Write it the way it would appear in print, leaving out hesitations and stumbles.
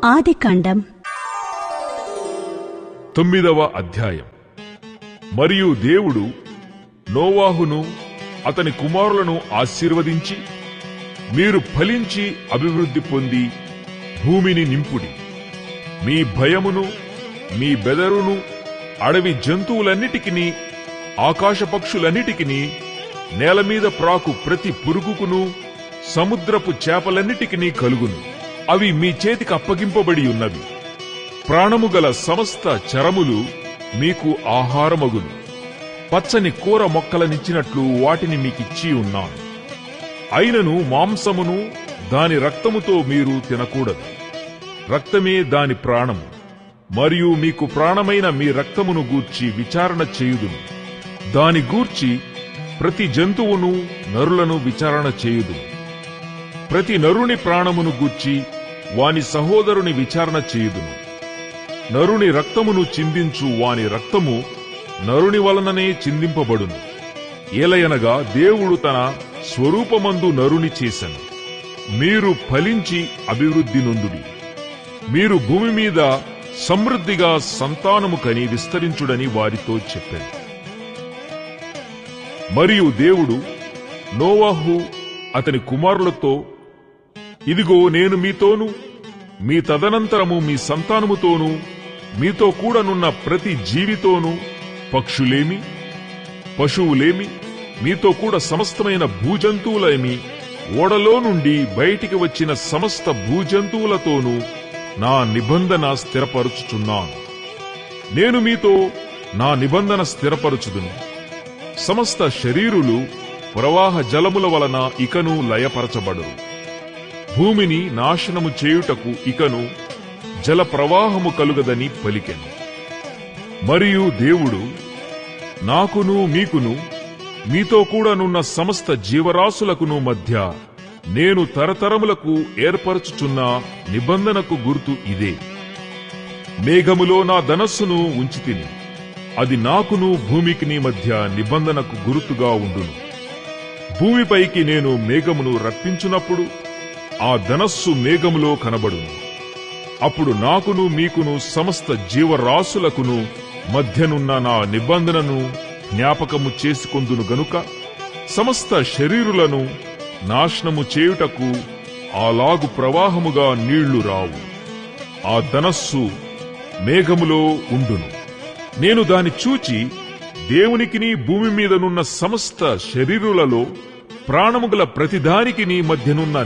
ఆదికాండం 9వ అధ్యాయం. మరియు దేవుడు నోవాహును అతని కుమారులను ఆశీర్వదించి, మీరు ఫలించి అభివృద్ధి పొంది భూమిని నింపుడి. మీ భయమును మీ బెదరును అడవి జంతువులన్నిటికిని ఆకాశ పక్షులన్నిటికిని నేలమీద ప్రాకు ప్రతి పురుగుకును సముద్రపు చేపలన్నిటికిని కలుగును. అవి మీ చేతికి అప్పగింపబడి ఉన్నవి. ప్రాణము గల సమస్త చరములు మీకు ఆహారమగును. పచ్చని కూర మొక్కలనిచ్చినట్లు వాటిని మీకిచ్చి ఉన్నాను. అయినను మాంసమును దాని రక్తముతో మీరు తినకూడదు. రక్తమే దాని ప్రాణము. మరియు మీకు ప్రాణమైన మీ రక్తమును గూర్చి విచారణ చేయుదును. దాని గూర్చి ప్రతి జంతువును నరులను విచారణ చేయుదును. ప్రతి నరుని ప్రాణమును గూర్చి వాని సహోదరుని విచారణ చేయుదును. నరుని రక్తమును చిందించు వాని రక్తము నరుని వలననే చిందింపబడును. ఏలయనగా దేవుడు తన స్వరూపమందు నరుని చేసెను. మీరు ఫలించి అభివృద్ధి నొందుడి. మీరు భూమి మీద సమృద్ధిగా సంతానము కని విస్తరించుడని వారితో చెప్పాను. మరియు దేవుడు నోవాహు అతని కుమారులతో, ఇదిగో నేను మీతోనూ మీ తదనంతరము మీ సంతానముతోనూ మీతో కూడనున్న ప్రతి జీవితోనూ, పక్షులేమి పశువులేమి మీతో కూడా సమస్తమైన భూజంతువులేమి, ఓడలో నుండి బయటికి వచ్చిన సమస్త భూజంతువులతోనూ నా నిబంధన స్థిరపరుచుచున్నాను. నేను మీతో నా నిబంధన స్థిరపరచుదును. సమస్త శరీరులు ప్రవాహ జలముల వలన ఇకను లయపరచబడును. భూమిని నాశనము చేయుటకు ఇకను జల ప్రవాహము కలుగదని పలికెను. మరియు దేవుడు నాకును మీకును మీతో కూడానున్న సమస్త జీవరాశులకును మధ్య నేను తరతరములకు ఏర్పరచుచున్న నిబంధనకు గుర్తు ఇదే. మేఘములో నా ధనస్సును ఉంచితిని. అది నాకును భూమికిని మధ్య నిబంధనకు గుర్తుగా ఉండును. భూమిపైకి నేను మేఘమును రప్పించునప్పుడు ఆ ధనస్సు మేఘములో కనబడును. అప్పుడు నాకును మీకును సమస్త జీవరాశులకును మధ్యనున్న నా నిబంధనను జ్ఞాపకము చేసుకొందును గనుక సమస్త శరీరులను నాశనము చేయుటకు అలాగు ప్రవాహముగా నీళ్లు రావు. ఆ ధనస్సు మేఘములో ఉండును. నేను దాని చూచి దేవునికిని భూమి మీదనున్న సమస్త శరీరులలో ప్రాణముగల ప్రతిదానికిని మధ్యనున్న